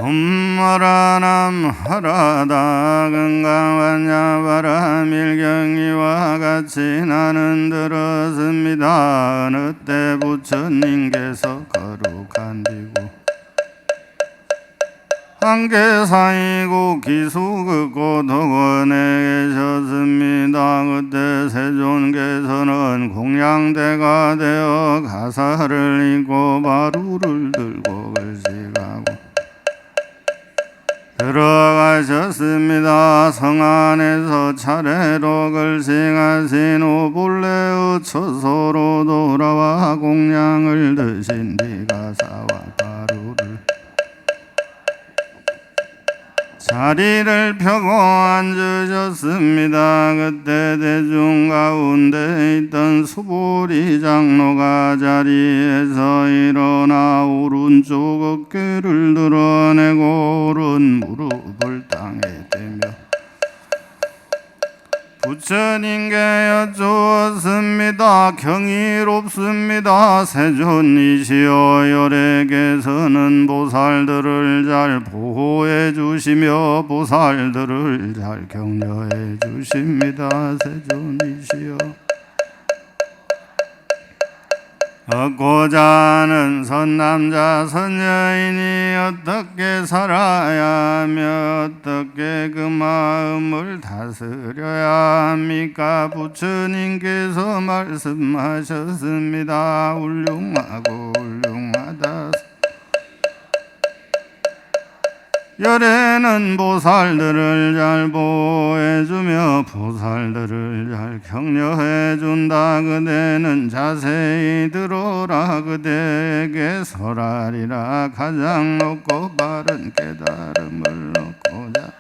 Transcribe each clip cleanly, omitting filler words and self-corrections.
옴마라남하라다 건강완야바라밀경이와 같이 나는 들었습니다. 어느 때 부처님께서 거룩한 비구 한계사이고 기수극고 덕원에 계셨습니다. 그때 세존께서는 공양대가 되어 가사를 읽고 바루를 들고 글씨가고 들어가셨습니다. 성 안에서 차례로 글씨가신 후 본래의 처소로 돌아와 공양을 드신 뒤 가사와 바루를 자리를 펴고 앉으셨습니다. 그때 대중 가운데 있던 수보리 장로가 자리에서 일어나 오른쪽 어깨를 드러내고 오른 무릎을 땅에 대며 부처님께 여쭈었습니다. 경이롭습니다. 세존이시여, 열애께서는 보살들을 잘 보호해 주시며 보살들을 잘 격려해 주십니다. 세존이시여, 얻고자 하는 선남자 선여인이 어떻게 살아야 하며 어떻게 그 마음을 다스려야 합니까? 부처님께서 말씀하셨습니다. 훌륭하고 훌륭하다. 열애는 보살들을 잘 보호해주며 보살들을 잘 격려해준다. 그대는 자세히 들어라. 그대에게 설하리라. 가장 높고 바른 깨달음을 얻고자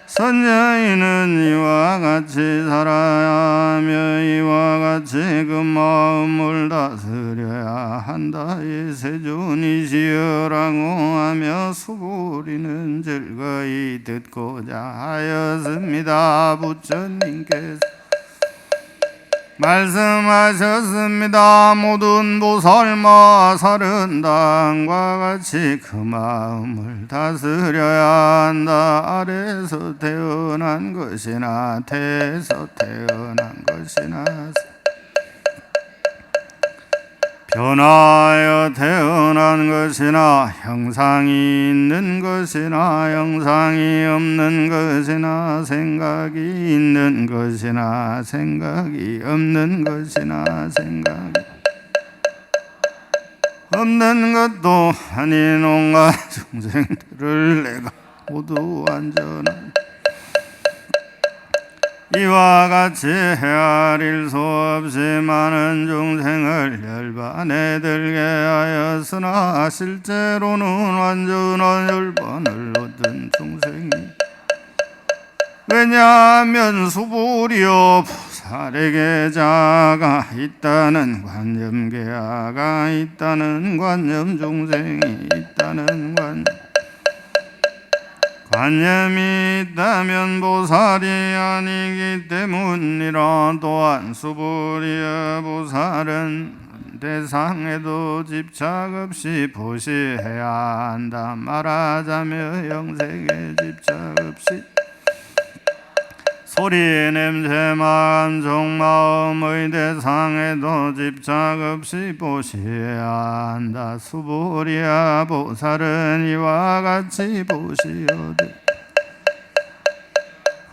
선여인은 이와 같이 살아야 하며 이와 같이 그 마음을 다스려야 한다. 이 세존이시여라고 하며 수보리는 즐거이 듣고자 하였습니다. 부처님께서 말씀하셨습니다. 모든 보살마 사른당과 같이 그 마음을 다스려야 한다. 아래서 태어난 것이나 태에서 태어난 것이나 변화하여 태어난 것이나 형상이 있는 것이나 형상이 없는 것이나 생각이 있는 것이나 생각이 없는 것이나 생각이 없는 것도 아닌 온갖 중생들을 내가 모두 안전한 이와 같이 헤아릴 수 없이 많은 중생을 열반에 들게 하였으나 실제로는 완전한 열반을 얻은 중생이 왜냐하면 수보리여 보살에게 자아가 있다는 관념, 계아가 있다는 관념, 중생이 있다는 관념이 있다면 보살이 아니기 때문이라. 또한 수보리여 보살은 대상에도 집착 없이 보시해야 한다. 말하자며 영생에 집착 없이 소리, 냄새, 마음, 종마음의 대상에도 집착 없이 보시해야 한다. 수보리야 보살은 이와 같이 보시오되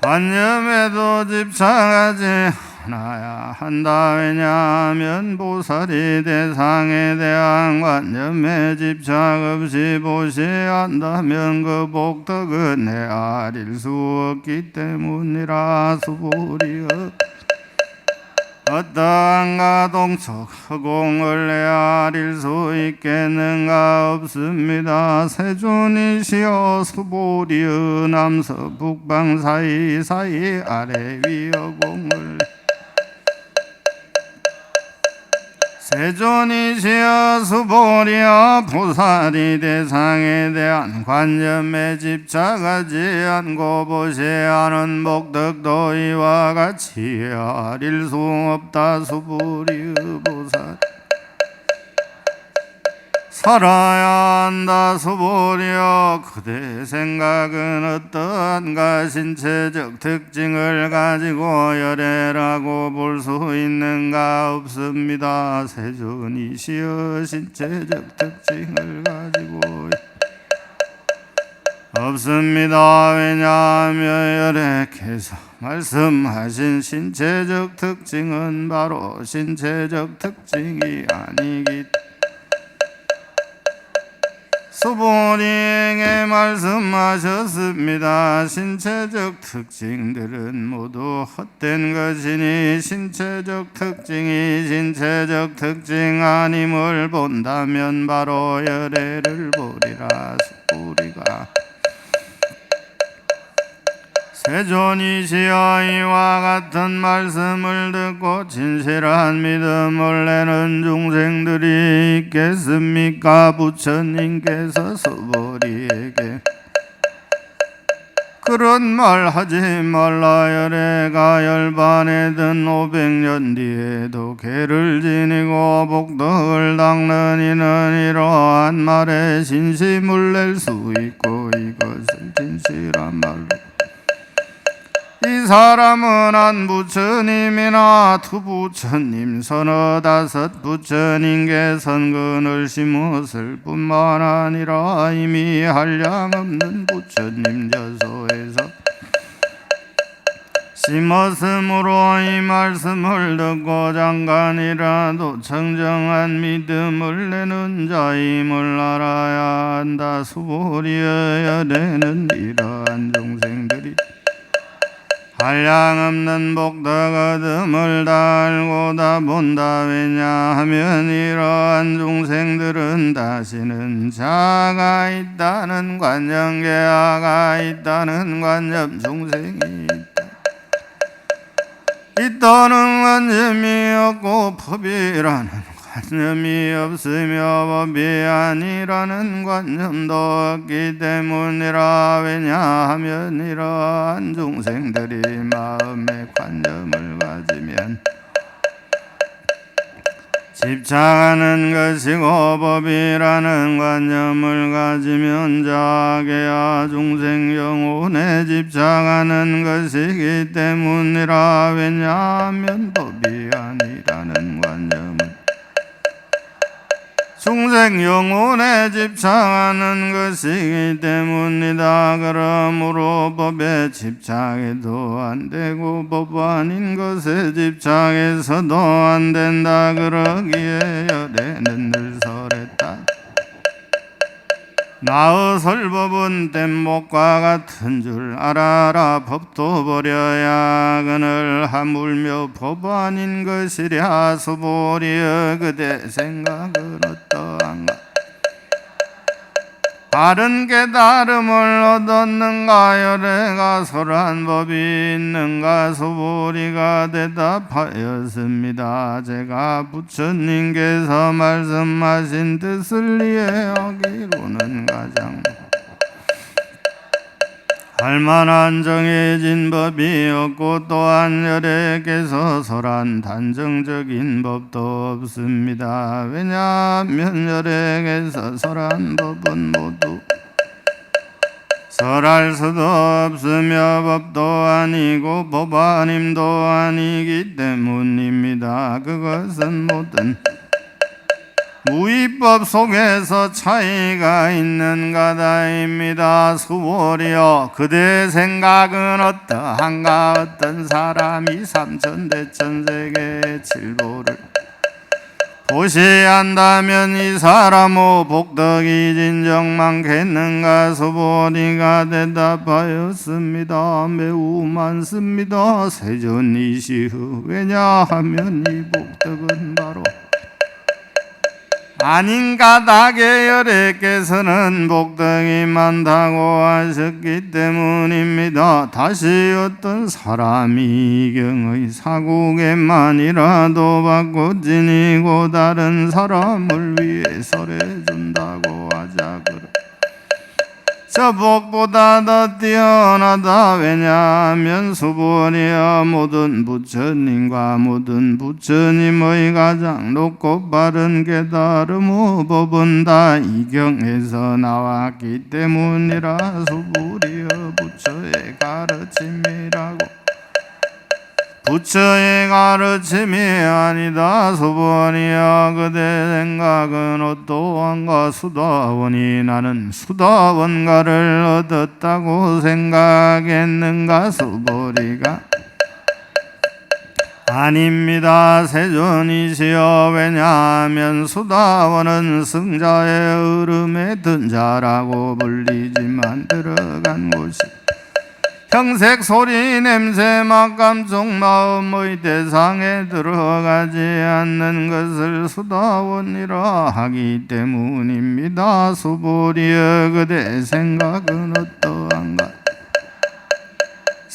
관념에도 집착하지 않아야 한다. 왜냐하면 보살이 대상에 대한 관념에 집착 없이 보시한다면 그 복덕은 헤아릴 수 없기 때문이라. 수보리여 어떠한 가동적 허공을 헤아릴 수 있겠는가? 없습니다. 세존이시여 수보리여 남서 북방 사이사이 아래 위 허공을 세존이시여 수보리여 보살이 대상에 대한 관념에 집착하지 않고 보시하는 복덕도 이와 같이 헤아릴 수 없다. 수보리여 보살 살아야 한다 수보리여 그대 생각은 어떠한가 신체적 특징을 가지고 열애라고 볼 수 있는가 없습니다. 세존이시여 신체적 특징을 가지고 없습니다. 왜냐하면 열애께서 말씀하신 신체적 특징은 바로 신체적 특징이 아니기 때문에 수보리에게 말씀하셨습니다. 신체적 특징들은 모두 헛된 것이니 신체적 특징이 신체적 특징 아님을 본다면 바로 열애를 보리라. 수보리가 세존이시여 이와 같은 말씀을 듣고 진실한 믿음을 내는 중생들이 있겠습니까? 부처님께서 수보리에게 그런 말 하지 말라. 열애가 열반에 든 500년 뒤에도 개를 지니고 복덕을 닦는 이는 이러한 말에 진심을 낼 수 있고 이것을 진실한 말로 이 사람은 한 부처님이나 두 부처님 서너 다섯 부처님께 선근을 심었을 뿐만 아니라 이미 한량없는 부처님 저소에서 심었으므로 이 말씀을 듣고 잠깐이라도 청정한 믿음을 내는 자임을 알아야 한다. 수보리여 열애는 이러한 종생들이 한량없는 복덕 얻음을 다 알고 다 본다. 왜냐하면 이러한 종생들은 다시는 자가 있다는 관념 계아가 있다는 관념 종생이 있다는 관념이 없고 법이라는 관념이 없으며 법이 아니라는 관념도 없기 때문이라. 왜냐하면 이러한 종생들이 마음의 관념을 가지면 집착하는 것이고 법이라는 관념을 가지면 자아계야 중생 영혼에 집착하는 것이기 때문이라. 왜냐하면 법이 아니라는 관념을 중생 영혼에 집착하는 것이기 때문이다. 그러므로 법에 집착해도 안 되고 법 아닌 것에 집착해서도 안 된다. 그러기에 열애는 늘 설했다. 나의 설법은 뗏목과 같은 줄 알아라. 법도 버려야 그늘 하물며 법 아닌 것이랴. 수보리여 그대 생각은 어떠한가? 바른 깨달음을 얻었는가? 열애가 설한 법이 있는가? 수보리가 대답하였습니다. 제가 부처님께서 말씀하신 뜻을 이해하기로는 가장 할만한 정해진 법이 없고 또한 열애께서 설한 단정적인 법도 없습니다. 왜냐하면 열애께서 설한 법은 모두 설할 수도 없으며 법도 아니고 법 아님도 아니기 때문입니다. 그것은 모든 무위법 속에서 차이가 있는 가다입니다. 수보리여 그대 생각은 어떠한가? 어떤 사람이 삼천대천세계의 칠보를 보시한다면 이 사람의 복덕이 진정 많겠는가? 수보리가 대답하였습니다. 매우 많습니다. 세존이시여 왜냐하면 이 복덕은 바로 아닌 가닥의 열애께서는 복덕이 많다고 하셨기 때문입니다. 다시 어떤 사람이 경의 사국에만이라도 받고 지니고 다른 사람을 위해 설해준다고 하자. 저 복보다 더 뛰어나다. 왜냐하면 수본이여 모든 부처님과 모든 부처님의 가장 높고 바른 깨달음의 법은 다 이 경에서 나왔기 때문이라. 수불이여 부처의 가르침이라고. 부처의 가르침이 아니다. 수본이여 그대 생각은 어떠한가. 수다원이 나는 수다원가를 얻었다고 생각했는가. 수보리가 아닙니다. 세존이시여. 왜냐하면 수다원은 승자의 흐름에 든 자라고 불리지만 들어간 곳이 형색, 소리, 냄새, 맛, 감정, 마음의 대상에 들어가지 않는 것을 수다원이라 하기 때문입니다. 수보리여 그대 생각은 어떠한가.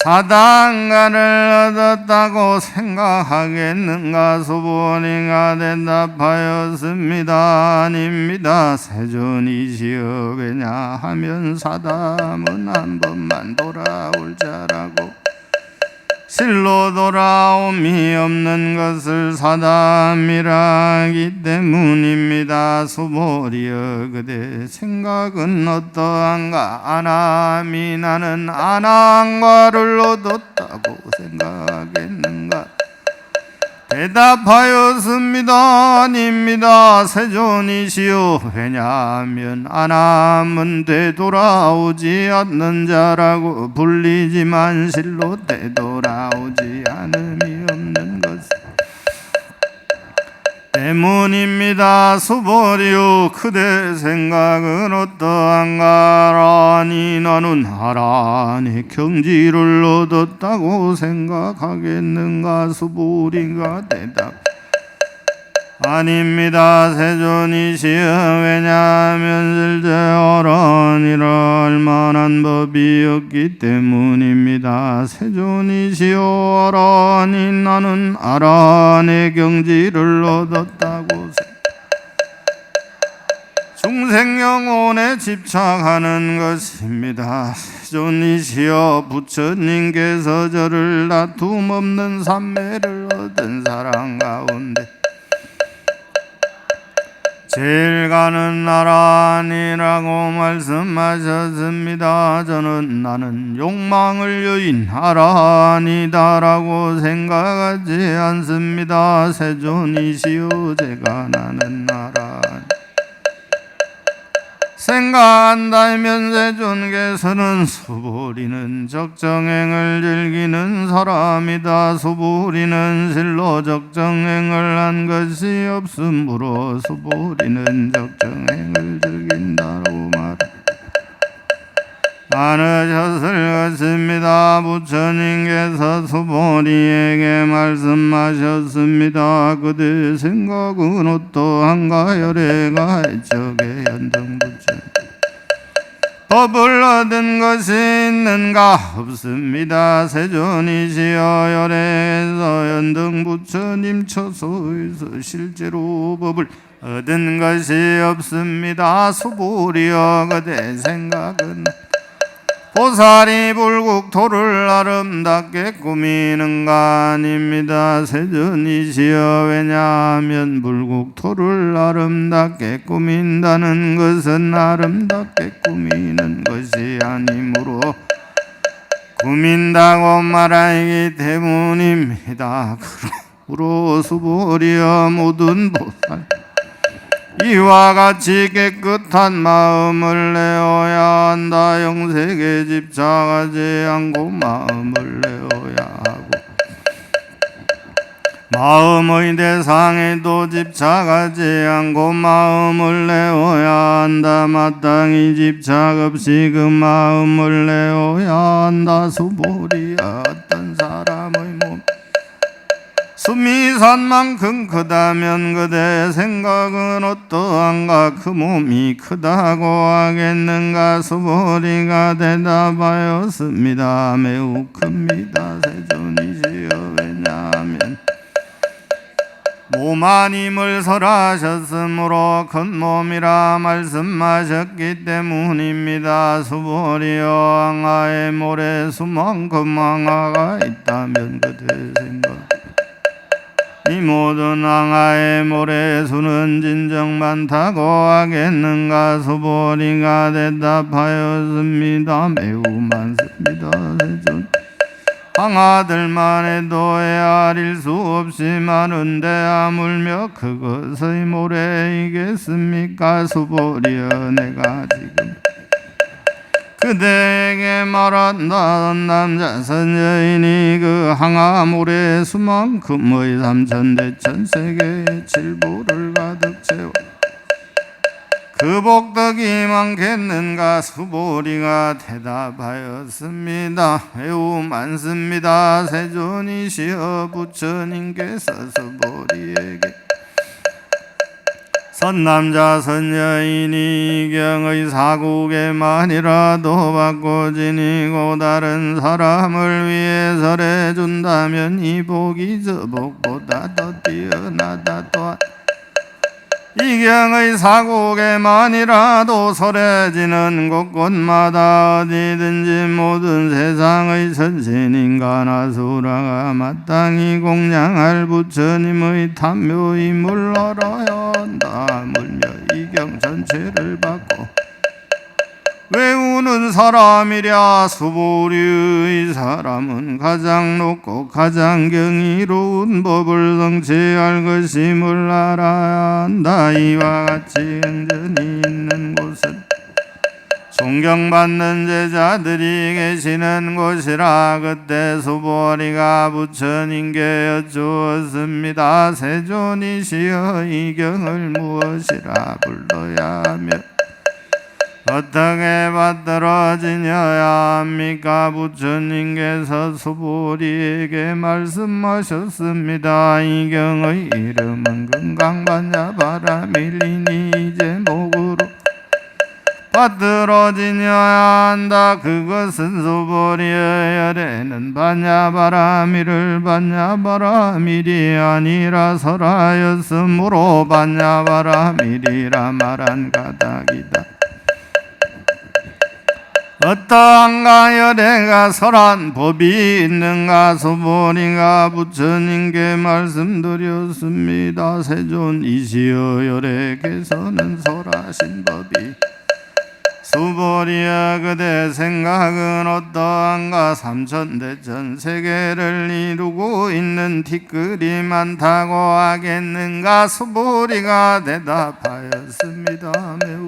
사단가를 얻었다고 생각하겠는가. 수보리가 대답하였습니다. 아닙니다. 세존이시여. 왜냐하면 사담은 한 번만 돌아올 자라고. 실로 돌아옴이 없는 것을 사담이라 하기 때문입니다. 수보리여 그대 생각은 어떠한가. 아남이 나는 아난과를 얻었다고 생각했는가. 대답하였습니다. 아닙니다. 세존이시여. 왜냐하면 아남은 되돌아오지 않는 자라고 불리지만 실로 되돌아오지 않음이 없는 것 때문입니다. 수보리요 그대 생각은 어떠한가. 아니 나는 하란의 경지를 얻었다고 생각하겠는가. 수보리가 대답 아닙니다. 세존이시여. 왜냐하면 실제 하란이라 할 만한 법이 없기 때문입니다. 세존이시여. 하란이 나는 하란의 경지를 얻었다고 중생 영혼에 집착하는 것입니다. 세존이시여. 부처님께서 저를 다툼 없는 삼매를 얻은 사람 가운데 제일 가는 나라니라고 말씀하셨습니다. 저는 나는 욕망을 여인 하라니다라고 생각하지 않습니다. 세존이시여. 제가 나는 나라니 생각한다면 세존께서는 수보리는 적정행을 즐기는 사람이다. 수보리는 실로 적정행을 한 것이 없으므로 수보리는 적정행을 즐긴다고 않으셨을 것입니다. 부처님께서 수보리에게 말씀하셨습니다. 그대 생각은 어떠한가. 열애가 해적의 연등부처 법을 얻은 것이 있는가. 없습니다. 세존이시여. 열애에서 연등부처님 처소에서 실제로 법을 얻은 것이 없습니다. 수보리여. 그대 생각은 보살이 불국토를 아름답게 꾸미는가. 아닙니다. 세존이시여. 왜냐하면 불국토를 아름답게 꾸민다는 것은 아름답게 꾸미는 것이 아니므로 꾸민다고 말하기 때문입니다. 그러므로 수보리여. 모든 보살 이와 같이 깨끗한 마음을 내어야 한다. 영색에 집착하지 않고 마음을 내어야 하고 마음의 대상에도 집착하지 않고 마음을 내어야 한다. 마땅히 집착 없이 그 마음을 내어야 한다. 수보리야. 어떤 사람의 몸 숨이 산만큼 크다면 그대 생각은 어떠한가. 그 몸이 크다고 하겠는가. 수보리가 대답하였습니다. 매우 큽니다. 세존이시여. 왜냐하면 오마님을 설하셨으므로 큰 몸이라 말씀하셨기 때문입니다. 수보리여 앙하의 모래 수만큼 앙하가 있다면 그 대생각 이 모든 앙하의 모래 수는 진정 많다고 하겠는가. 수보리가 대답하였습니다. 매우 많습니다. 세존 앙하들만 해도 헤아릴 수 없이 많은데 하물며 그것의 모래이겠습니까. 수보리여 내가 지금 그대에게 말한다. 남자 선여인이 그 항아 모래 수만큼의 삼천대천 세계의 칠부를 가득 채워 그 복덕이 많겠는가. 수보리가 대답하였습니다. 매우 많습니다. 세존이시여 부처님께서 수보리에게 선남자 선여인이 이경의 사국에만이라도 받고 지니고 다른 사람을 위해 설해준다면 이 복이 저 복보다 더 뛰어나다. 또한 이경의 사국에만이라도 설해지는 곳곳마다 어디든지 모든 세상의 선신인간 아수라가 마땅히 공양할 부처님의 탐묘임을 알아야 한다. 하물며 이경 전체를 받고 외우는 사람이랴. 수보리의 사람은 가장 높고 가장 경이로운 법을 성취할 것임을 알아야 한다. 이와 같이 행전이 있는 곳은 존경받는 제자들이 계시는 곳이라. 그때 수보리가 부처님께 여쭈었습니다. 세존이시여 이 경을 무엇이라 불러야 하며 어떻게 받들어지녀야 합니까. 부처님께서 수보리에게 말씀하셨습니다. 이 경의 이름은 금강반야바라밀리니 이제 목으로 받들어지녀야 한다. 그것은 수보리의 열에는 반야바라밀을 반야바라밀이 아니라 설하였으므로 반야바라밀이라 말한 가닥이다. 어떠한가 열애가 설한 법이 있는가. 수보리가 부처님께 말씀드렸습니다. 세존이시여 열애께서는 설하신 법이 수보리여 그대 생각은 어떠한가. 삼천대천 세계를 이루고 있는 티끌이 많다고 하겠는가. 수보리가 대답하였습니다. 매우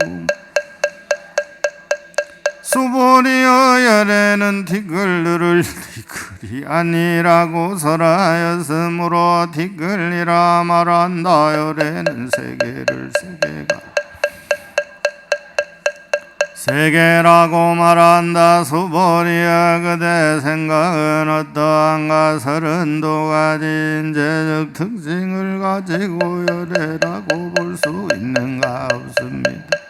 수보리여 열에는 티끌들을 티끌이 아니라고 설하였으므로 티끌이라 말한다. 열에는 세계를 세계라고 말한다. 수보리여 그대 생각은 어떠한가. 32가지 인재적 특징을 가지고 열애라고 볼 수 있는가. 없습니다.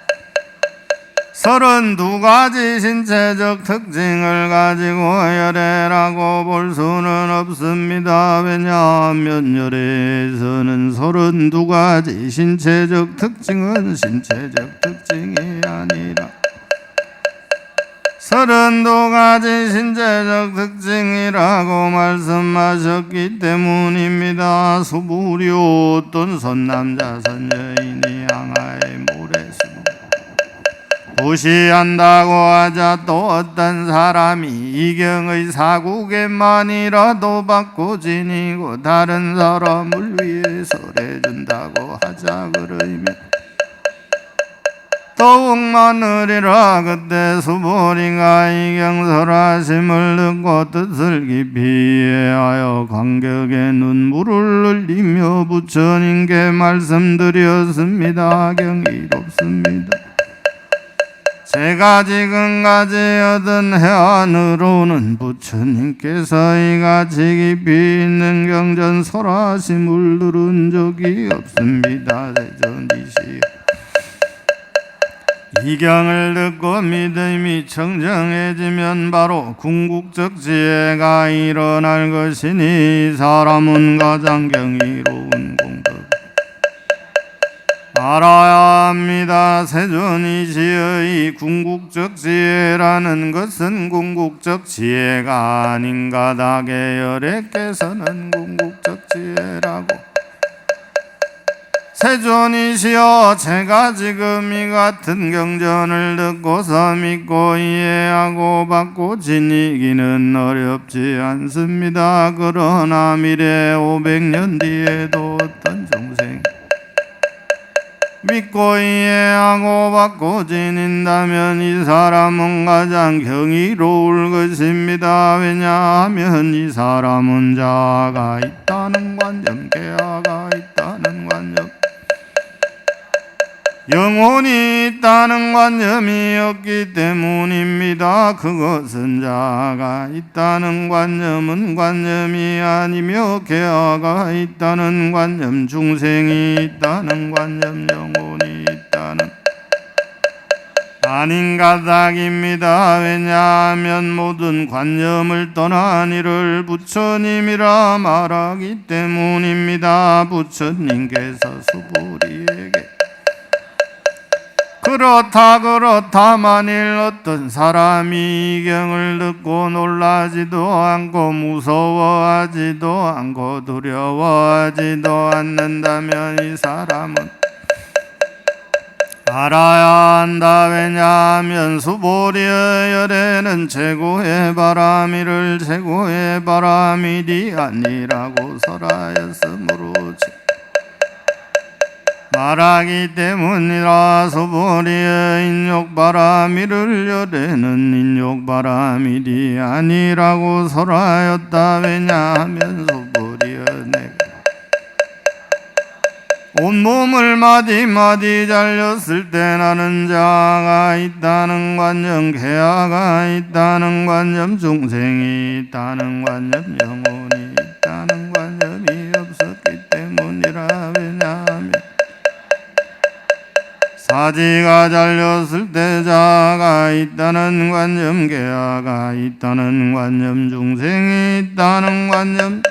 32가지 신체적 특징을 가지고 열애라고 볼 수는 없습니다. 왜냐하면 열애에서는 32가지 신체적 특징은 신체적 특징이 아니라 32가지 신체적 특징이라고 말씀하셨기 때문입니다. 수보리여 어떤 선남자 선여인이 앙하의 모래수 무시한다고 하자 또 어떤 사람이 이경의 사국에만이라도 받고 지니고 다른 사람을 위해 설해준다고 하자 그러면 더욱 많으리라. 그때 수보리가 이경설하심을 듣고 뜻을 깊이 이해하여 감격의 눈물을 흘리며 부처님께 말씀드렸습니다. 경이롭습니다. 제가 지금까지 얻은 해안으로는 부처님께서 이같이 깊이 있는 경전 설하심을 들은 적이 없습니다. 세존이시여 이 경을 듣고 믿음이 청정해지면 바로 궁극적 지혜가 일어날 것이니 사람은 가장 경이로운 공덕 알아야 합니다. 세존이시의 궁극적 지혜라는 것은 궁극적 지혜가 아닌가. 다계열애께서는 궁극적 지혜라고. 세존이시여, 제가 지금 이 같은 경전을 듣고서 믿고 이해하고 받고 지니기는 어렵지 않습니다. 그러나 미래 500년 뒤에도 어떤 중생 믿고 이해하고 받고 지닌다면 이 사람은 가장 경이로울 것입니다. 왜냐하면 이 사람은 자아가 있다는 관념, 계아가 있다는 관념, 영혼이 있다는 관념이 없기 때문입니다. 그것은 자아가 있다는 관념은 관념이 아니며 계아가 있다는 관념, 중생이 있다는 관념, 영혼이 있다는 아닌 가닥입니다. 왜냐하면 모든 관념을 떠난 이를 부처님이라 말하기 때문입니다. 부처님께서 수부리에게 그렇다 만일 어떤 사람이 이 경을 듣고 놀라지도 않고 무서워하지도 않고 두려워하지도 않는다면 이 사람은 알아야 한다. 왜냐하면 수보리의 열애는 최고의 바람이를 최고의 바람이디 아니라고 설하였으므로 말하기 때문이라. 수보리의 인욕바람이를 열애는 인욕바람이디 아니라고 설하였다. 왜냐하면 수보리의 내가 온몸을 마디마디 잘렸을 때 나는 자아가 있다는 관념, 계아가 있다는 관념, 중생이 있다는 관념, 영혼이 있다는 관념이 없었기 때문이라. 왜냐하면 사지가 잘렸을 때 자아가 있다는 관념, 계아가 있다는 관념, 중생이 있다는 관념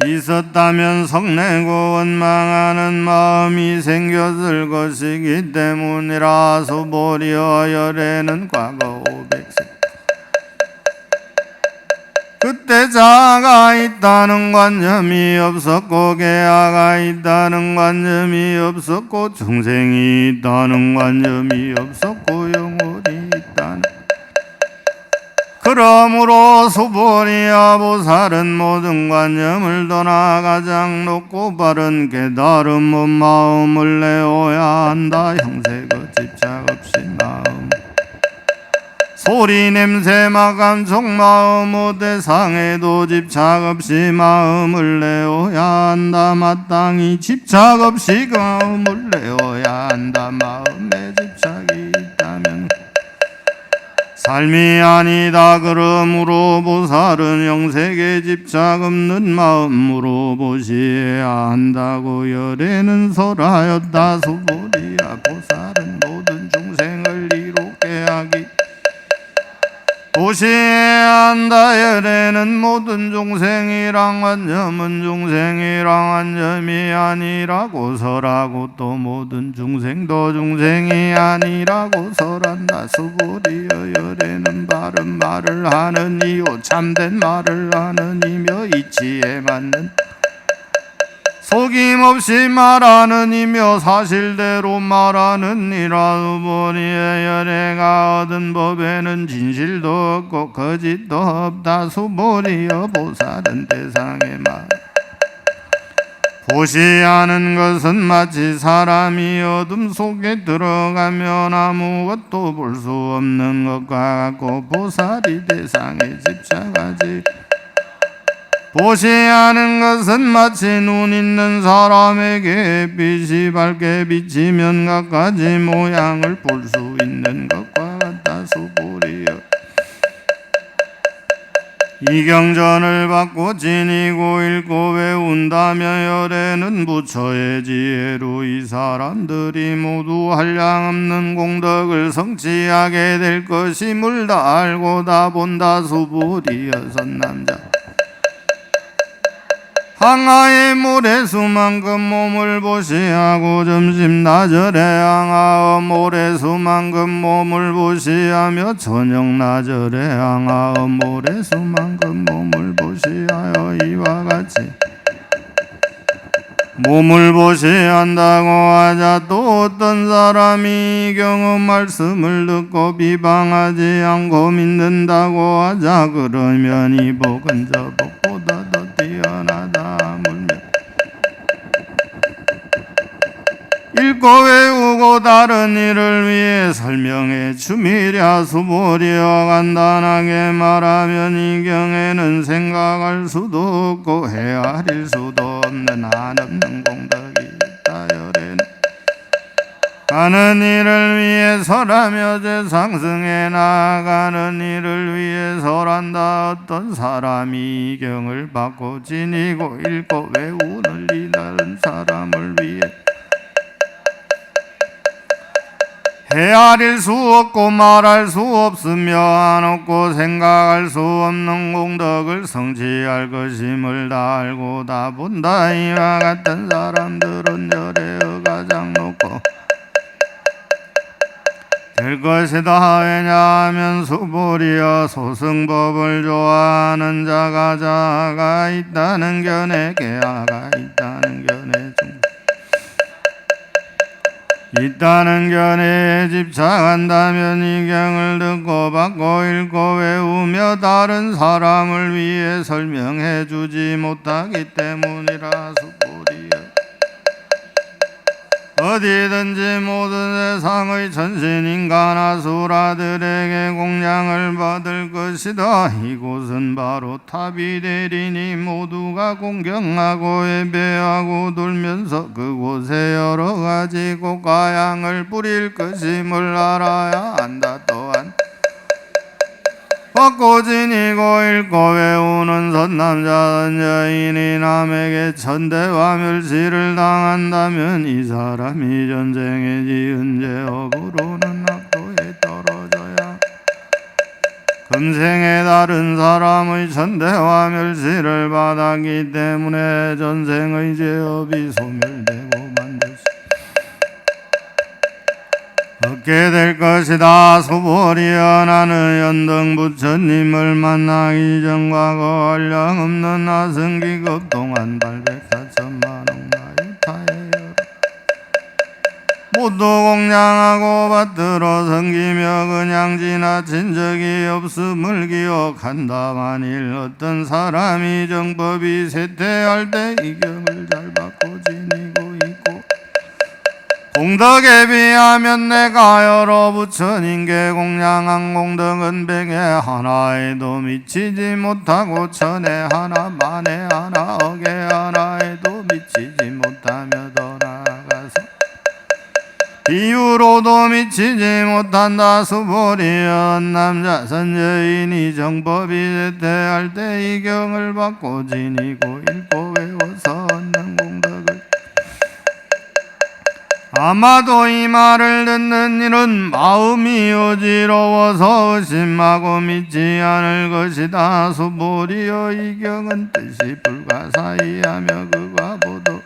있었다면 성내고 원망하는 마음이 생겼을 것이기 때문이라. 수보리의 열애는 과거 500세 그때 자아가 있다는 관념이 없었고 계아가 있다는 관념이 없었고 중생이 있다는 관념이 없었고 영혼이 있다는. 그러므로 수보리야 보살은 모든 관념을 떠나 가장 높고 바른 깨달음은 마음을 내어야 한다. 형세그 집착 없이 마음, 소리 냄새 마감촉 마음 대상에도 집착 없이 마음을 내어야 한다. 마땅히 집착 없이 그 마음을 내어야 한다. 마음에 집착이 있다면 삶이 아니다. 그러므로 보살은 영색에 집착 없는 마음으로 보시해야 한다고 열애는 설하였다. 수보리야 보살은 모든 중생을 이롭게 하기 보시해야 한다. 열애는 모든 중생이랑 관념은 중생이랑 관념이 아니라고 설하고 또 모든 중생도 중생이 아니라고 설한다. 수보리여 열애는 바른 말을 하는 이요 참된 말을 하는 이며 이치에 맞는 속임없이 말하는 이며 사실대로 말하는 이라. 수보리의 열애가 얻은 법에는 진실도 없고 거짓도 없다. 수보리여 보살은 대상의 말 보시하는 것은 마치 사람이 어둠 속에 들어가면 아무것도 볼 수 없는 것과 같고 보살이 대상에 집착하지 보시하는 것은 마치 눈 있는 사람에게 빛이 밝게 비치면 갖가지 모양을 볼 수 있는 것과 같다. 수보리여 이 경전을 받고 지니고 읽고 외운다며 열애는 부처의 지혜로 이 사람들이 모두 한량없는 공덕을 성취하게 될 것임을 다 알고 다 본다. 수보리여 선남자 항아의 모래수만큼 몸을 보시하고 점심 나절에 항아어 모래수만큼 몸을 보시하며 저녁 나절에 항아어 모래수만큼 몸을 보시하여 이와 같이 몸을 보시한다고 하자 또 어떤 사람이 이 경우 말씀을 듣고 비방하지 않고 믿는다고 하자 그러면 이 복은 저 복보다 더 뛰어나다 하물며 읽고 외우고 다른 일을 위해 설명해 주미랴 수보리여 간단하게 말하면 이 경에는 생각할 수도 없고 헤아릴 수도 없는 한없는 공덕이 있다. 열에는 가는 일을 위해 설하며 제상승에 나아가는 일을 위해 설한다. 어떤 사람이 이 경을 받고 지니고 읽고 외우는 이 다른 사람을 위해 헤아릴 수 없고 말할 수 없으며 한없고 생각할 수 없는 공덕을 성취할 것임을 다 알고 다 본다. 이와 같은 사람들은 열애어 가장 높고 될 것이다. 왜냐하면 수보리여 소승법을 좋아하는 자가 자아가 있다는 견해 계아가 있다는 견해 있다는 견해에 집착한다면 이 경을 듣고 받고 읽고 외우며 다른 사람을 위해 설명해 주지 못하기 때문이라. 수보리여 어디든지 모든 세상의 천신인간 아수라들에게 공양을 받을 것이다. 이곳은 바로 탑이 되리니 모두가 공경하고 예배하고 돌면서 그곳에 여러 가지 꽃가향을 뿌릴 것임을 알아야 한다. 또한 받고 지니고 읽고 외우는 선남자 선여인이 남에게 천대와 멸시를 당한다면 이 사람이 전생에 지은 죄업으로는 악도에 떨어져야 금생에 다른 사람의 천대와 멸시를 받았기 때문에 전생의 죄업이 소멸되고 만들수 얻게 될 것이다. 수보리여 나는 연등 부처님을 만나기 전과 거한량 없는 아승기급 동안 804천만억 나유타에 모두 공양하고 받들어 섬기며 그냥 지나친 적이 없음을 기억한다. 만일 어떤 사람이 정법이 쇠퇴할 때 이 경을 잘 받고 지니고 있고 공덕에 비하면 내가 여러 부처님께 공양한 공덕은 백에 하나에도 미치지 못하고 천에 하나 만에 하나 억에 하나에도 미치지 못하며 더 나아가서 비유로도 미치지 못한다. 수보리여 남자 선여인이 정법이 쇠퇴할 때 이 경을 받고 지니고 읽고 외워서 얻는 공덕을 아마도 이 말을 듣는 일은 마음이 어지러워서 의심하고 믿지 않을 것이다. 수보리여 이 경은 뜻이 불가사의하며 그가 보도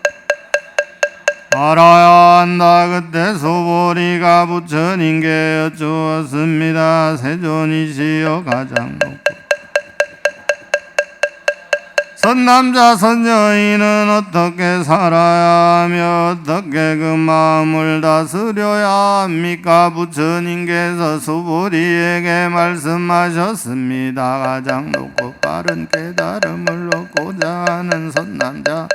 알아야 한다. 그때 수보리가 부처님께 여쭈었습니다. 세존이시여 가장 높고 선남자 선여인은 어떻게 살아야 하며 어떻게 그 마음을 다스려야 합니까? 부처님께서 수보리에게 말씀하셨습니다. 가장 높고 빠른 깨달음을 얻고자 하는 선남자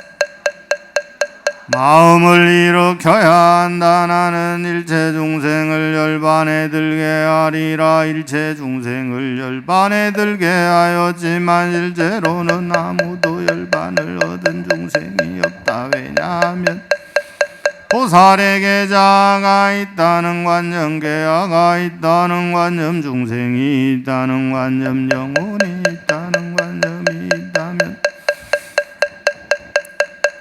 마음을 일으켜야 한다. 나는 일체 중생을 열반에 들게 하리라. 일체 중생을 열반에 들게 하였지만 실제로는 아무도 열반을 얻은 중생이 없다. 왜냐하면 보살에게 자아가 있다는 관념, 계아가 있다는 관념, 중생이 있다는 관념, 영혼이 있다는 관념이 있다면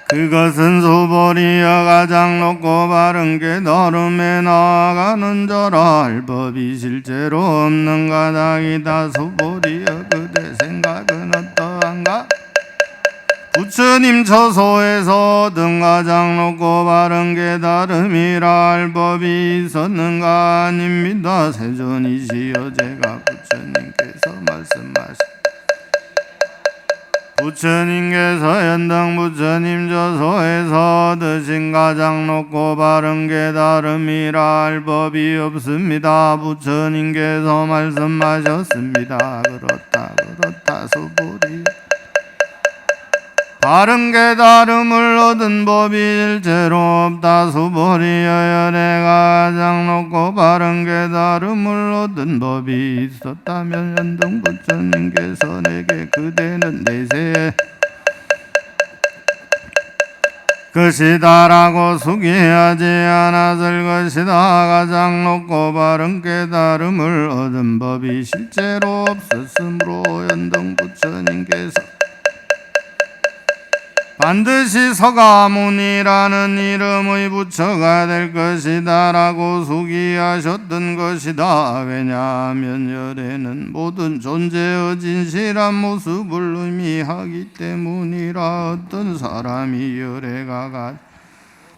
그것은 수보리여 가장 높고 바른 깨달음에 나아가는 자라. 할 법이 실제로 없는 가닥이다. 수보리여 그대 생각은 어떠한가? 부처님 처소에서 등가장 놓고 바른 깨달음이라 할 법이 있었는가 아닙니다. 세존이시여 제가 부처님께서 말씀하신 부처님께서 연등 부처님 저소에서 드신 가장 높고 바른 깨달음이라 할 법이 없습니다. 부처님께서 말씀하셨습니다. 그렇다 수보리 바른 깨달음을 얻은 법이 일체로 없다. 수보리여 열애가 가장 높고 바른 깨달음을 얻은 법이 있었다면 연등 부처님께서 내게 그대는 내세에 것이다라고 숙이하지 않았을 것이다. 가장 높고 바른 깨달음을 얻은 법이 실제로 없었으므로 연등 부처님께서 반드시 서가모니라는 이름의 부처가 될 것이다 라고 숙이하셨던 것이다. 왜냐하면 열애는 모든 존재의 진실한 모습을 의미하기 때문이라. 어떤 사람이 열애가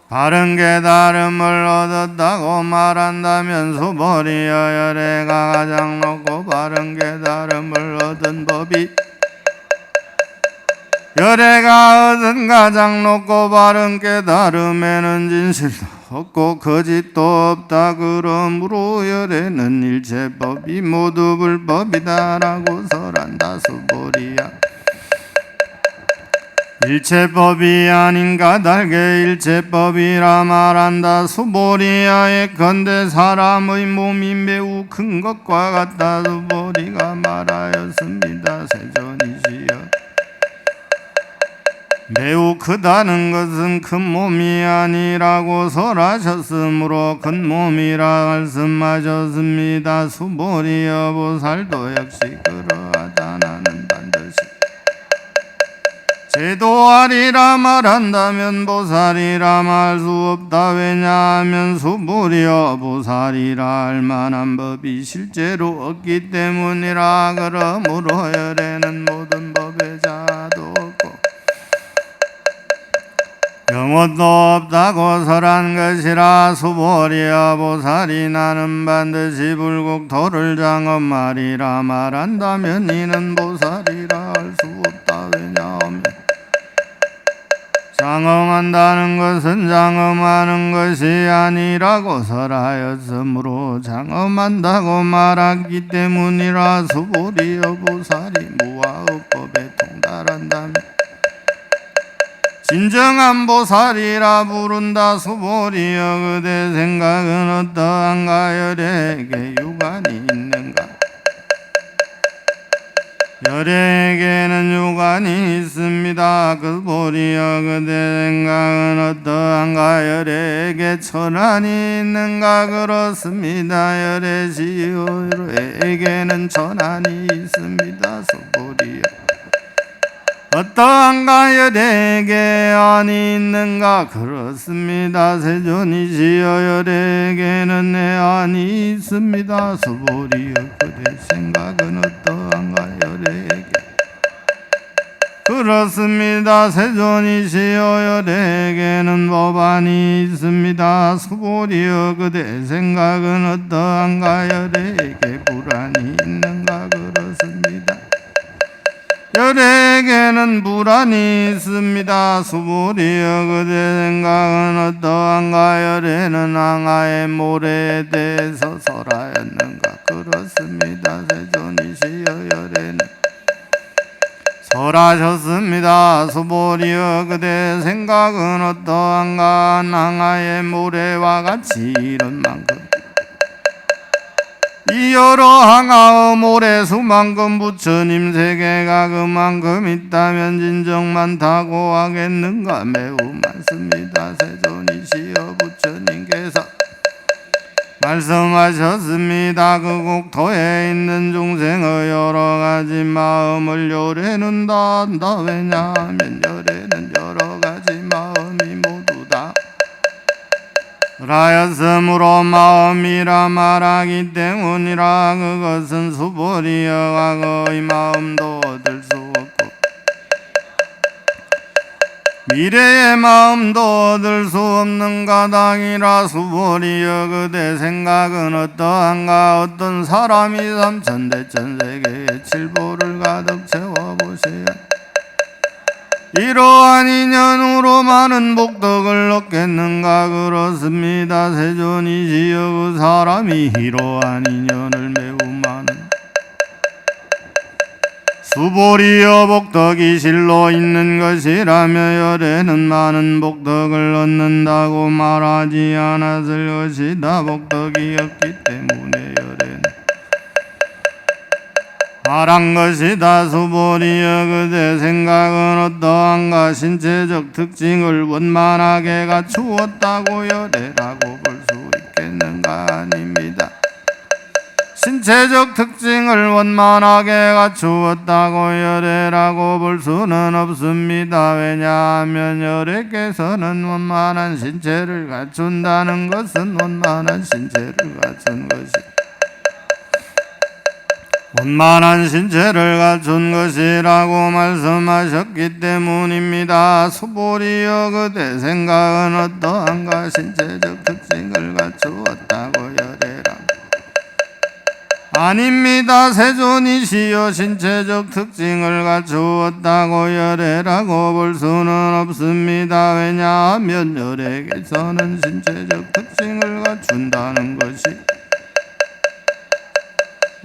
바른 깨달음을 얻었다고 말한다면 수보리여 열애가 가장 높고 바른 깨달음을 얻은 법이 열애가 얻은 가장 높고 바른 깨달음에는 진실도 없고 거짓도 없다. 그러므로 열애는 일체법이 모두 불법이다 라고 설한다. 수보리야 일체법이 아닌 까닭에 일체법이라 말한다. 수보리야 예컨대 사람의 몸이 매우 큰 것과 같다. 수보리가 말하였습니다. 세존이시여 매우 크다는 것은 큰 몸이 아니라고 설하셨으므로 큰 몸이라 말씀하셨습니다. 수보리여 보살도 역시 그러하다. 나는 반드시 제도하리라 말한다면 보살이라 말 수 없다. 왜냐하면 수보리여 보살이라 할 만한 법이 실제로 없기 때문이라. 그러므로 열애는 모든 법의 자도 없고 영혼도 없다고 설한 것이라. 수보리여 보살이 나는 반드시 불국토를 장엄하리라 말한다면 이는 보살이라 할 수 없다. 왜냐하면 장엄한다는 것은 장엄하는 것이 아니라고 설하였으므로 장엄한다고 말하기 때문이라. 수보리여 보살이 무아업법에 통달한다면 진정한 보살이라 부른다. 수보리여 그대 생각은 어떠한가? 열애에게 유관이 있는가? 열애에게는 유관이 있습니다. 수보리여 그대 생각은 어떠한가? 열애에게 천안이 있는가? 그렇습니다. 열애시여 열애에게는 천안이 있습니다. 수보리여 어떠한가? 열애에게 안이 있는가? 그렇습니다. 세존이시여 열애에게는 내 안이 있습니다. 수보리여 그대 생각은 어떠한가? 열애에게 그렇습니다. 세존이시여 열애에게는 법안이 있습니다. 수보리여 그대 생각은 어떠한가? 열애에게 불안이 있는가? 그렇습니다. 열애에게는 불안이 있습니다. 수보리여 그대 생각은 어떠한가? 열애는 항아의 모래에 대해서 설하였는가? 그렇습니다. 세존이시여 열애는 설하셨습니다. 수보리여 그대 생각은 어떠한가? 항아의 모래와 같이 이런 만큼 이 여러 항아의 모래수만큼 부처님 세계가 그만큼 있다면 진정 많다고 하겠는가? 매우 많습니다. 세존이시여 부처님께서 말씀하셨습니다. 그 국토에 있는 중생의 여러 가지 마음을 열애는 다 안다. 왜냐하면 열애는 여러 가지 마음이 모두 다 라였으므로 마음이라 말하기 때문이라. 그것은 수보리여 과거의 마음도 얻을 수 없고 미래의 마음도 얻을 수 없는 가당이라 수보리여 그대 생각은 어떠한가. 어떤 사람이 삼천대천세계의 칠보를 가득 채워보세요. 이러한 인연으로 많은 복덕을 얻겠는가. 그렇습니다. 세존이시여 그 사람이 이러한 인연을 매우 많은 수보리여 복덕이 실로 있는 것이라며 열에는 많은 복덕을 얻는다고 말하지 않았을 것이다. 복덕이 없기 때문에 열에는 말한 것이다. 수보리여 그대 생각은 어떠한가. 신체적 특징을 원만하게 갖추었다고 열애라고 볼 수 있겠는가. 아닙니다. 신체적 특징을 원만하게 갖추었다고 열애라고 볼 수는 없습니다. 왜냐하면 열애께서는 원만한 신체를 갖춘다는 것은 원만한 신체를 갖춘 것이 원만한 신체를 갖춘 것이라고 말씀하셨기 때문입니다. 수보리여 그대 생각은 어떠한가. 신체적 특징을 갖추었다고 열애라고 아닙니다. 세존이시여 신체적 특징을 갖추었다고 열애라고 볼 수는 없습니다. 왜냐하면 열애께서는 신체적 특징을 갖춘다는 것이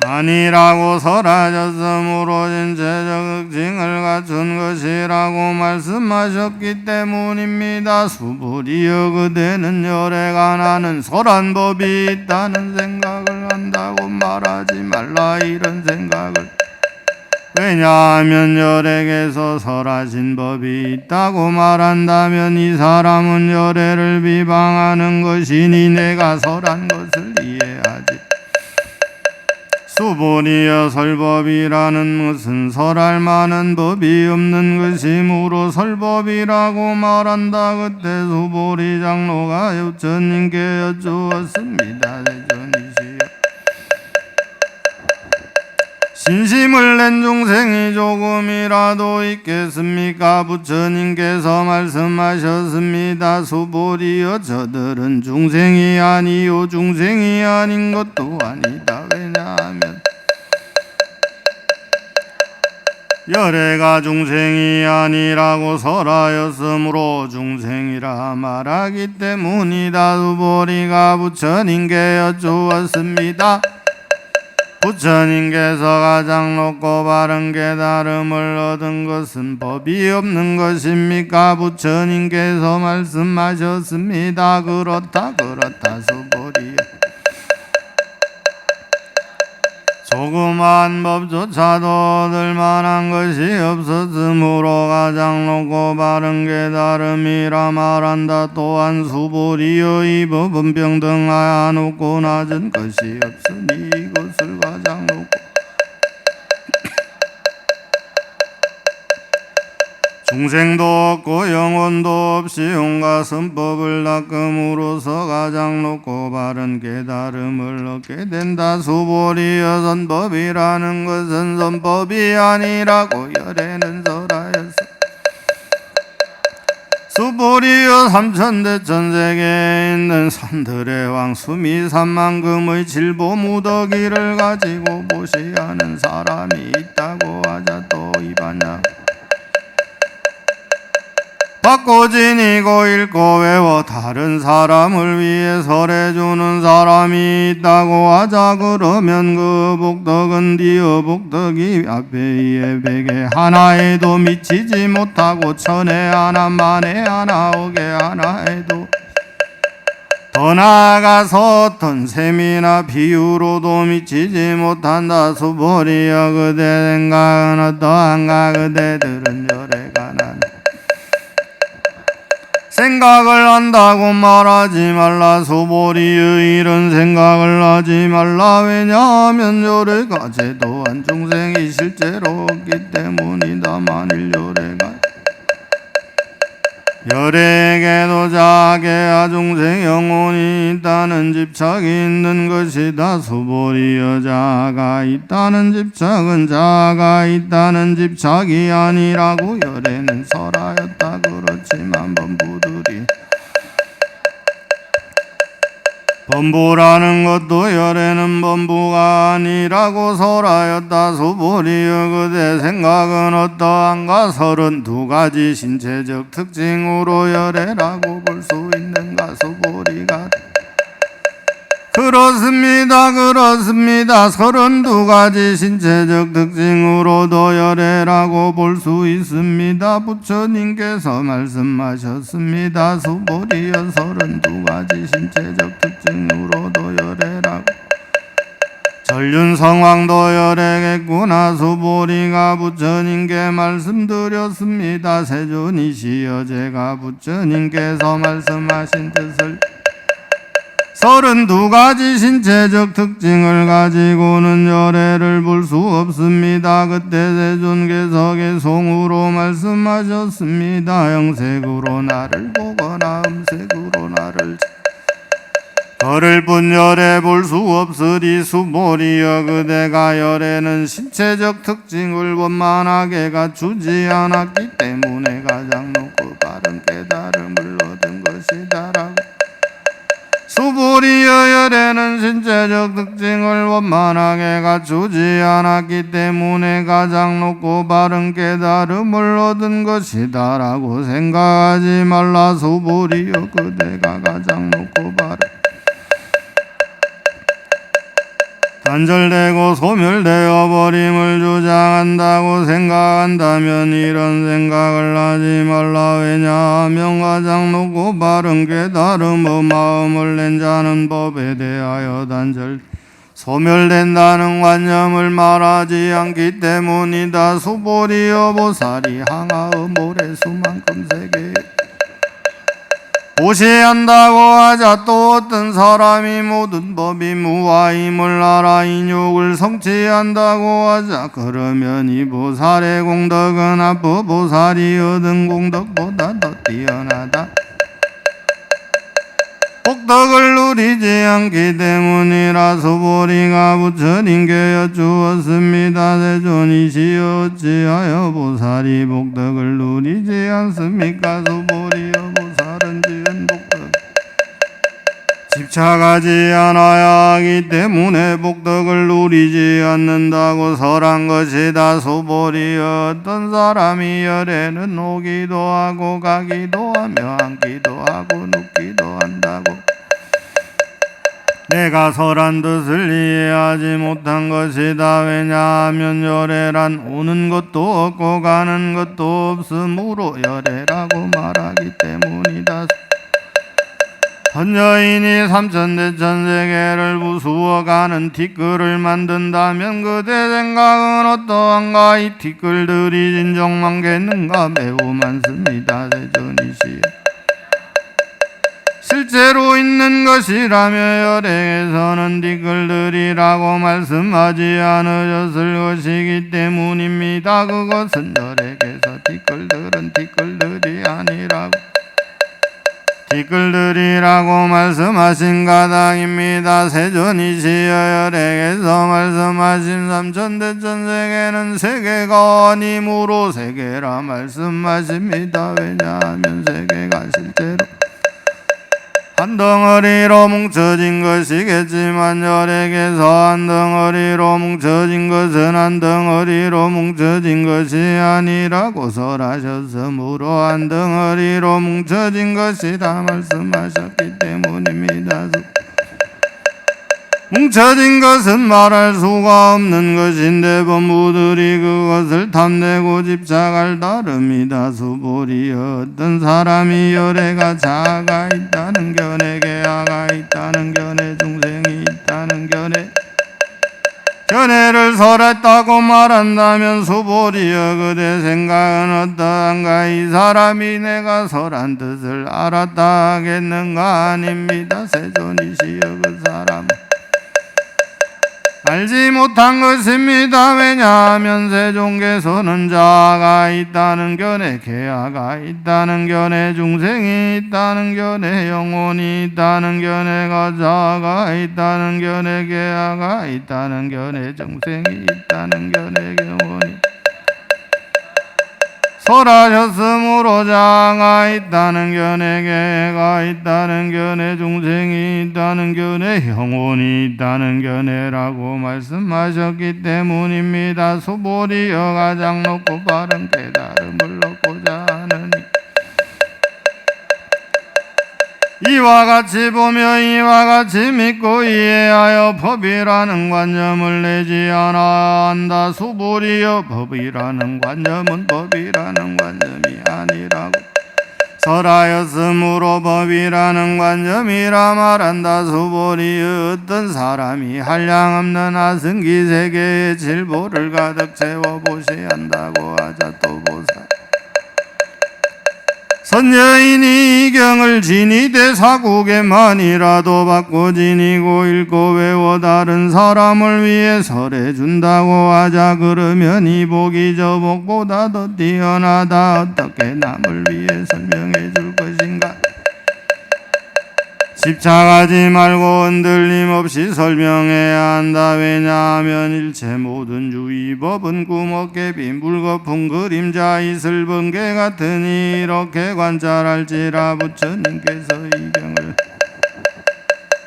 아니라고 설하셨으므로 신체적 특징을 갖춘 것이라고 말씀하셨기 때문입니다. 수보리여 그대는 열애가 나는 설한 법이 있다는 생각을 한다고 말하지 말라. 이런 생각을 왜냐하면 열애에서 설하신 법이 있다고 말한다면 이 사람은 열애를 비방하는 것이니 내가 설한 것을 이해하지. 수보리여 설법이라는 것은 설할 만한 법이 없는 것이므로 설법이라고 말한다. 그때 수보리 장로가 부처님께 여쭈었습니다. 대전이시여 신심을 낸 중생이 조금이라도 있겠습니까? 부처님께서 말씀하셨습니다. 수보리여 저들은 중생이 아니요 중생이 아닌 것도 아니다. 왜냐하면 열애가 중생이 아니라고 설하였으므로 중생이라 말하기 때문이다. 수보리가 부처님께 여쭈었습니다. 부처님께서 가장 높고 바른 깨달음을 얻은 것은 법이 없는 것입니까? 부처님께서 말씀하셨습니다. 그렇다 수보리여 조그마한 법조차도 얻을 만한 것이 없었으므로 가장 높고 바른 깨달음이라 말한다. 또한 수보리여 이 법은 평등하여 높고 낮은 것이 없으니 이것을 가장 높고 중생도 없고 영혼도 없이 온갖 선법을 닦음으로써 가장 높고 바른 깨달음을 얻게 된다. 수보리여 선법이라는 것은 선법이 아니라고 열애는 설하였어. 수보리여 삼천대천세계에 있는 산들의 왕 수미산만금의 질보 무더기를 가지고 보시하는 사람이 있다고 하자 또 이반야 바꿔지니고 읽고 외워 다른 사람을 위해 설해주는 사람이 있다고 하자. 그러면 그 복덕은 디어 복덕이 앞에 백에 하나에도 미치지 못하고 천에 하나 만에 하나 억에 하나 해도 더 나아가서 어떤 셈이나 비유로도 미치지 못한다. 수보리여 그대 생각은 어떠한가. 그대들은 열애가 나네 생각을 한다고 말하지 말라. 수보리여 이런 생각을 하지 말라. 왜냐하면 열애가 제도한 중생이 실제로 없기 때문이다. 만일 열애에게도 자괴와 중생 영혼이 있다는 집착이 있는 것이다. 수보리여 자아가 있다는 집착은 자아가 있다는 집착이 아니라고 열애는 설하였다. 그렇지 심한 범부들이 범부라는 것도 열에는 범부가 아니라고 설하였다. 수보리여 그대 생각은 어떠한가? 32가지 신체적 특징으로 열애라고 볼 수 있는가? 수보리가 그렇습니다. 32가지 신체적 특징으로도 열애라고 볼 수 있습니다. 부처님께서 말씀하셨습니다. 수보리여 32가지 신체적 특징으로도 열애라고. 전륜성왕도 열애겠구나. 수보리가 부처님께 말씀드렸습니다. 세존이시여 제가 부처님께서 말씀하신 뜻을 32가지 신체적 특징을 가지고는 열애를 볼 수 없습니다. 그때 세존께서 개송으로 말씀하셨습니다. 영색으로 나를 보거나 음색으로 나를 걸을 뿐 열애 볼 수 없으리. 수보리여 그대가 열애는 신체적 특징을 원만하게 갖추지 않았기 때문에 가장 높고 바른 깨달음을 얻은 것이다라고. 수보리여 열애는 신체적 특징을 원만하게 갖추지 않았기 때문에 가장 높고 바른 깨달음을 얻은 것이다 라고 생각하지 말라. 수보리여 그대가 가장 높고 바른 단절되고 소멸되어 버림을 주장한다고 생각한다면 이런 생각을 하지 말라. 왜냐하면 가장 높고 바른 깨달음의 마음을 낸 자는 법에 대하여 단절 소멸된다는 관념을 말하지 않기 때문이다. 수보리여 보살이 항아의 모래수만큼 세계 보시한다고 하자 또 어떤 사람이 모든 법이 무아임을 알아 인욕을 성취한다고 하자 그러면 이 보살의 공덕은 앞의 보살이 얻은 공덕보다 더 뛰어나다. 복덕을 누리지 않기 때문이라. 수보리가 부처님께 여쭈었습니다. 세존이시여 어찌하여 보살이 복덕을 누리지 않습니까? 수보리여 보살은 지은 복덕 집착하지 않아야 하기 때문에 복덕을 누리지 않는다고 설한 것이다. 수보리여 어떤 사람이 열에는 오기도 하고 가기도 하며 앉기도 하고 눕기도 한다고 내가 설한 뜻을 이해하지 못한 것이다. 왜냐하면 열애란 오는 것도 없고 가는 것도 없으므로 열애라고 말하기 때문이다. 헌여인이 삼천대천세계를 부수어가는 티끌을 만든다면 그대 생각은 어떠한가? 이 티끌들이 진정 많겠는가? 매우 많습니다. 세존이시여 실제로 있는 것이라며 열애에서는 티끌들이라고 말씀하지 않으셨을 것이기 때문입니다. 그것은 열애에서 티끌들은 티끌들이 아니라고 티끌들이라고 말씀하신 가당입니다. 세존이시여 열애에서 말씀하신 삼천대천세계는 세계가 아니므로 세계라 말씀하십니다. 왜냐하면 세계가 실제로 한 덩어리로 뭉쳐진 것이겠지만 열에게서 한 덩어리로 뭉쳐진 것은 한 덩어리로 뭉쳐진 것이 아니라고 설하셨으므로 한 덩어리로 뭉쳐진 것이다 말씀하셨기 때문입니다. 뭉쳐진 것은 말할 수가 없는 것인데 범부들이 그것을 탐내고 집착할 따름이다. 수보리여 어떤 사람이 열애가 자아가 있다는 견해 계아가 있다는 견해 중생이 있다는 견해를 설했다고 말한다면 수보리여 그대 생각은 어떠한가? 이 사람이 내가 설한 뜻을 알았다 하겠는가? 아닙니다. 세존이시여 그 사람 알지 못한 것입니다. 왜냐하면 세종께서는 자아가 있다는 견해, 계아가 있다는 견해, 중생이 있다는 견해, 영혼이 있다는 견해가 자아가 있다는 견해, 계아가 있다는 견해, 중생이 있다는 견해, 영혼이 설하셨으므로 자가 있다는 견해 계가 있다는 견해 중생이 있다는 견해 영혼이 있다는 견해라고 말씀하셨기 때문입니다. 수보리여 가장 높고 바른 깨달음을 얻고자 하느니 이와 같이 보며 이와 같이 믿고 이해하여 법이라는 관념을 내지 않아 한다. 수보리여 법이라는 관념은 법이라는 관념이 아니라고 설하였으므로 법이라는 관념이라 말한다. 수보리여 어떤 사람이 한량없는 아승기 세계의 질보를 가득 채워보셔야 한다고 하자. 또 보사 선여인이 이 경을 지니되 사국에만이라도 받고 지니고 읽고 외워 다른 사람을 위해 설해준다고 하자. 그러면 이 복이 저 복보다 더 뛰어나다. 어떻게 남을 위해 설명해 줄 것인가. 집착하지 말고 흔들림 없이 설명해야 한다. 왜냐하면 일체 모든 유의법은 구멍깨비 물거품 그림자 이슬 번개 같으니 이렇게 관찰할지라. 부처님께서 이 경을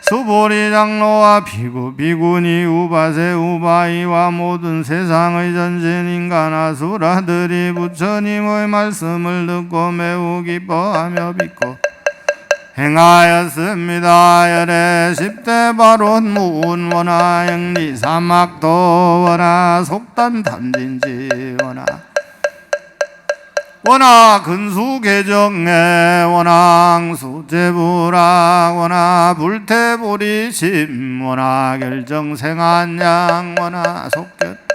수보리 장로와 비구니 우바세 우바이와 모든 세상의 전신 인간 아수라들이 부처님의 말씀을 듣고 매우 기뻐하며 믿고 행하였습니다. 열애 10대 바론 무운원하 영리 사막도원하 속단 탐진지 원하 근수계정에 원하 수제불학 원하 불태보리심 원하 결정생한양 원하 속견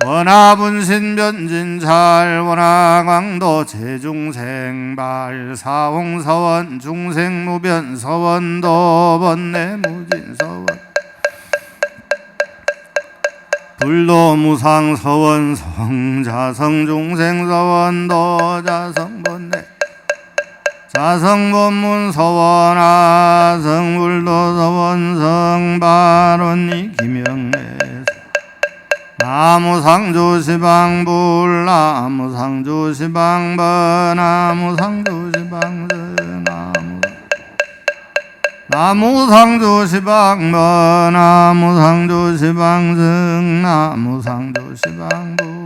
원하 분신변진잘 원하 강도 제중생발 사홍서원 중생무변 서원도 번내무진서원 불도무상서원 성자성중생서원도 자성번내 자성본문서원 아성불도서원 성바론이 김영래 나무상조시방불 나무상조시방번 나무상조시방전 나무상조시방번 나무상조시방승 나무상조시방불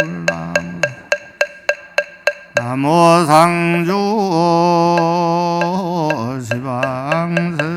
나무상조시방승